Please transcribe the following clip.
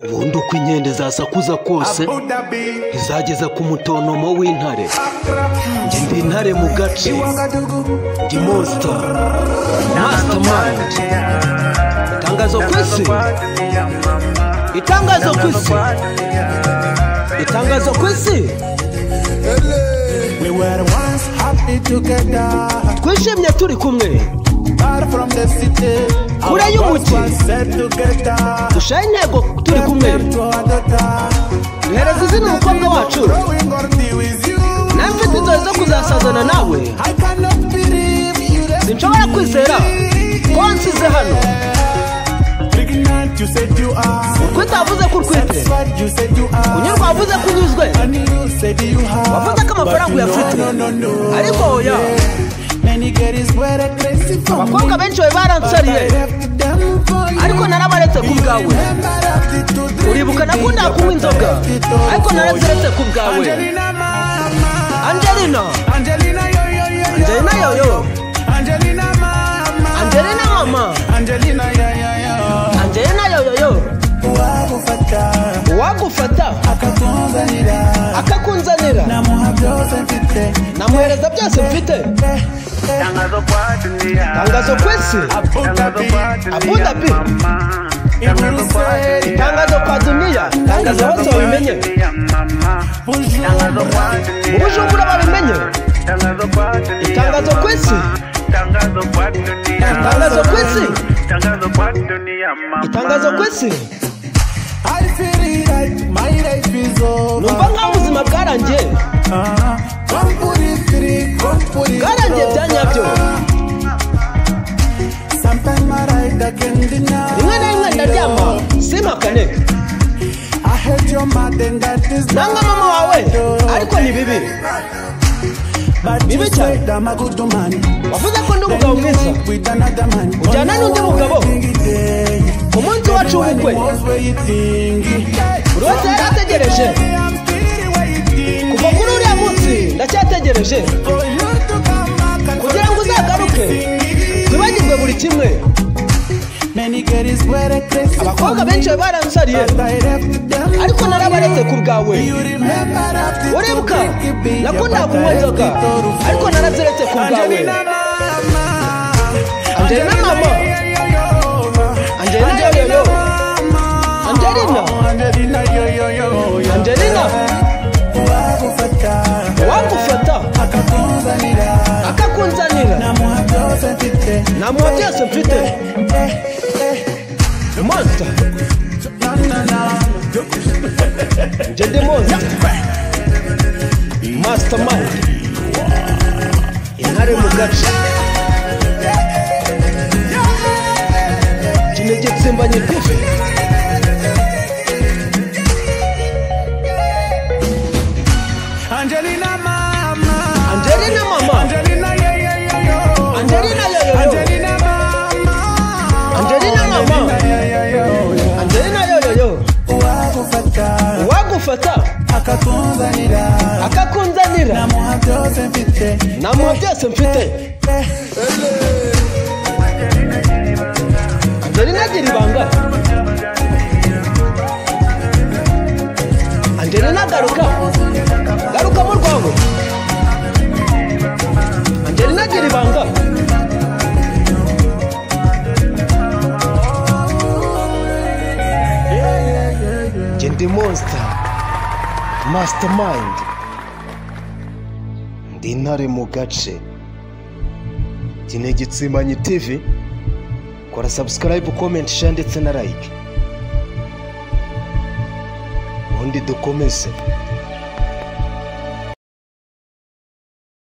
ubundi uko inkende zasakuza kose izageza ku mutonomo w'intare. Njye ndi intare mu gace, ndi monster mastermind. Itangazo ku isi, itangazo ku isi, itangazo ku isi. Twishimye turi kumwe kure y'umugi, dushaye intego turi kumwe. Duhereza izina umukobwa wacu, nawe mfite inzozi zo kuzasazana nawe. Sinshobora kwizera ko wansize hano. Urwite wavuze ko urwite, unyurwa wavuze ko unyuzwe, wavuze ko amafaranga uyafite, ariko oya. Abakobwa benshi bawe baransariye, ariko narabaretse ku bwawe. Uribuka nakunda kunywa inzoga, ariko naraziretse ku bwawe. Angelina, Angelina yoyo, Angelina mama, Angelina yoyo. Uwagufata akakunzanira, namuhereza byose mfite. Tangazo ku isi, Abu Dhabi. Tangazo kwa dunia, tangazo hose babimenye. Mu Bujumbura babimenye. Itangazo ku isi, itangazo ku isi, itangazo ku isi. Numva nkaho ubuzima bwarangiye, bwarangiye bya nyabyo. Rimwe na rimwe ndaryama simpakane, nanga mama wawe, ariko ni bibi, bibi cyane. Wavuze ko ndi umugabo mwiza, ujyana n'undi mugabo ku munsi wacu w'ubukwe. Buri wese yarategereje, kuva kuri uriya munsi ndacyategereje, kugira ngo uzagaruke wibagirwe buri kimwe. Abakobwa benshi baransariye, ariko narabaretse ku bwawe. Uribuka nakunda kunywa inzoga, ariko naraziretse ku bwawe. Angelina mama, Angelina yoyo, Angelina, Angelina. Uwagufata akakunzanira, namuha byose mfite. Monster, njye ndi monster mastermind, intare mu gace. Kinege tsimbanye TV. Angelina mama, Angelina mama, Angelina yoyo, Angelina yoyo, Angelina mama, Angelina mama, Angelina yoyo. Uwagufata akakunzanira, namuha byose mfite. Angelina agira ibanga, Angelina garuka, garuka mu rwawe. Angelina agira ibanga. Njye ndi monster mastermind, ndi intare mu gace. Kinege tsimbanye TV. Kora subscribe, comment, share ndetse na like, ubundi dukomeze.